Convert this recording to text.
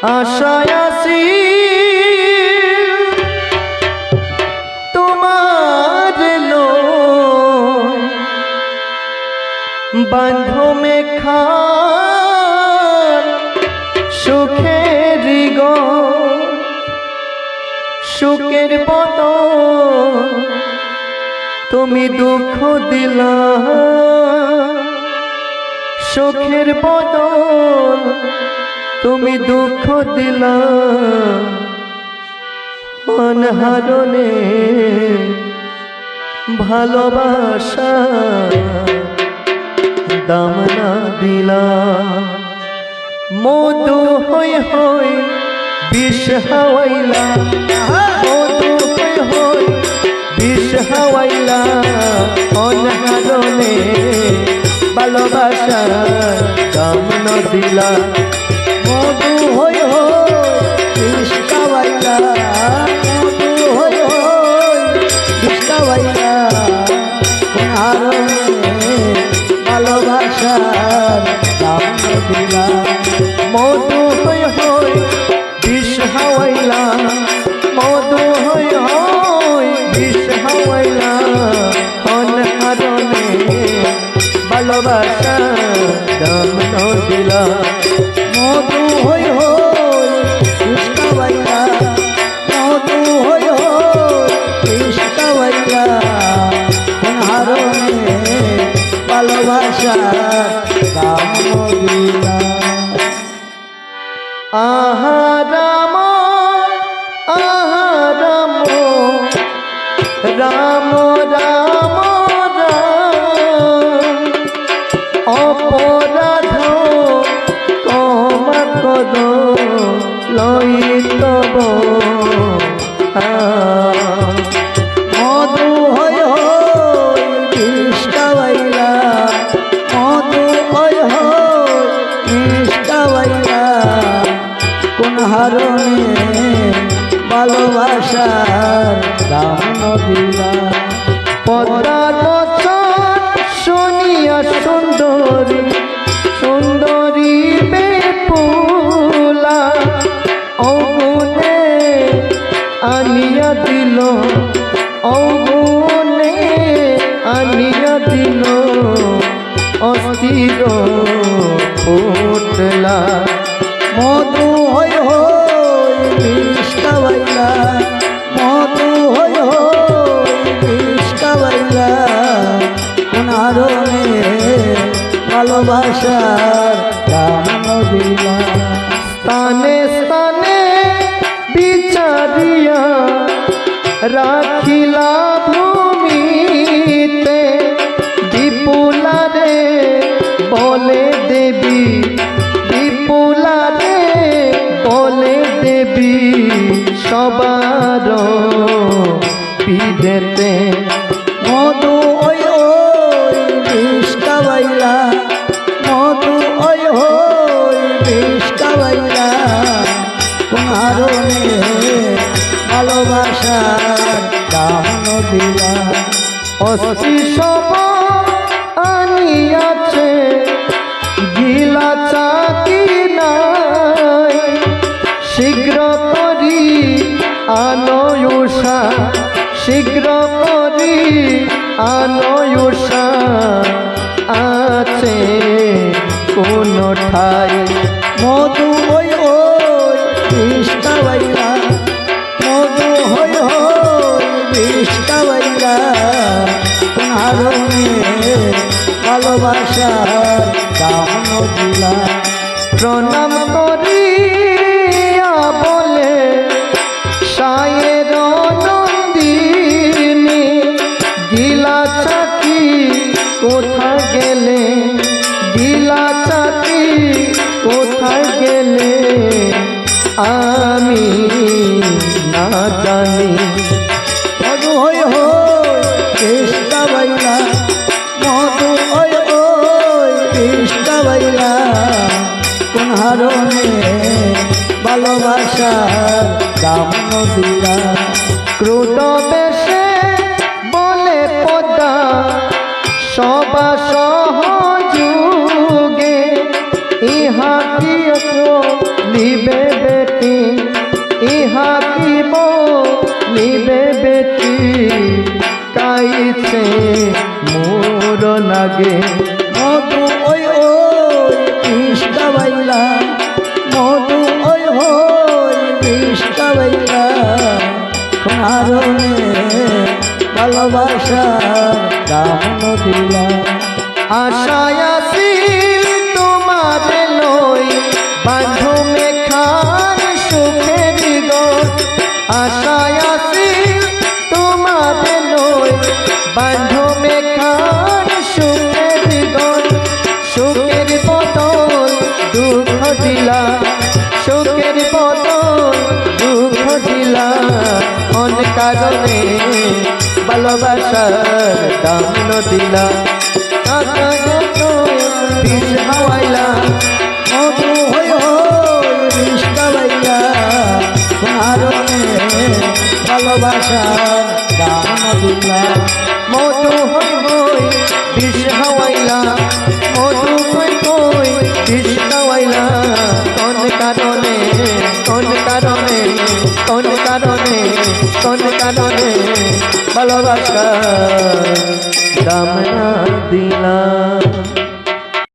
আশায় আছি তোমার লয় বাঁধমে খান সুখের সুখের বদল তুমি দুঃখ দিলা সুখের বদল তুমি দুঃখ দিলা অনহারণে ভালোবাসা দাম না দিলা মধু হই হই বিষ হাওয়াইলা মধু হই হই বিষ হাওয়াইলা অনহারণে ভালোবাসা দাম না দিলা মধু হই হই বিষ খাওয়াইলা মধু হই হই বিষ খাওয়াইলা হারণে ভালোবাসার দাম দিলা মধু হই হই বিষ হাওয়াইলা মধু হই হই বিষ হাওয়াইলা অনহারণে ভালোবাসা দাম না দিলা মধু হই হই বিষ খাওয়াইলা মধু হই হই বিষ খাওয়াইলা হারণে ভালোবাসার দাম দিলা আহা রাম রাম রাম অপরাধ কমা কদ লই তব মধু হই হই বিষ খাওয়াইলা মধু হই হই বিষ খাওয়াইলা কোন হারণে ভালোবাসার দাম দিলা পদ্মার বচন শুনিয়া সুন্দরী সুন্দরী বেপুলা অগুনে আনিয়া দিল অগুনে আনিয়া দিল অস্থির ফুটলা মধু হই হই বিষ খাওয়াইলা মধু হই হই বিষ খাওয়াইলা কোন হারণে ভালোবাসার দাম দিলা স্থানে স্থানে বিচারিয়া রাখিলা ভূমিতে বিপুলারে বলে দেবী বিপুলারে বলে দেবী সবার বিদেতে মধু ওই ওই বিষ খাওয়াইলা মধু ওই ওই বিষ খাওয়াইলা কোন হারণে ভালোবাসার দাম দিলা অস্থি সব আনিয়াছে গিলা চাকি নাই শীঘ্র করি আনয়ুষা শীঘ্র করি আনয়ুষা আছে কোন ঠাই মধু ওই ওই বিষ খাওয়াইলা মধু হই হই বিষ খাওয়াইলা কোন হারণে ভালোবাসার দাম দিলা প্রণাম করিয়া বলে সায়ের নন্দিনী গিলা চাকি কোথায় গেলে গিলা চাকি কোথায় গেলে আমি না জানি মধু হই হই বিষ খাওয়াইলা মধু হই হই বিষ খাওয়াইলা কোন হারণে ভালোবাসার দাম দিলা ক্রোধ বেশে বলে পদা সবা সহযোগে ইহা কি লিবে লিবে বেটি ইহা কি লিবে বেটি কাইছে মোর নাগে মধু ওই কৃষ্ণ বাইলা মধু ওই কৃষ্ণ বাইলা কারণে ভালোবাসা দাম দিলা আশায় আসিল তোমার লই বাঁধমে খান সুখের গো আশায় আসিল তোমার লই বাঁধমে খান সুখের গো সুখের বদল দুঃখ দিলা সুখের বদল দুঃখ দিলা কোন কারণে ভালোবাসার দাম দিলা বিষ হাওয়াইলা মধু হই কৃষ্ণ বাইলা কারণে ভালোবাসা দাম দিলা মধু হই হই বিষ হাওয়াইলা মধু হই হই বিষ হাওয়াইলা কোন কারণে কোন কারণে কোন কারণে কোন কারণে ভালোবাসা দাম না দিলা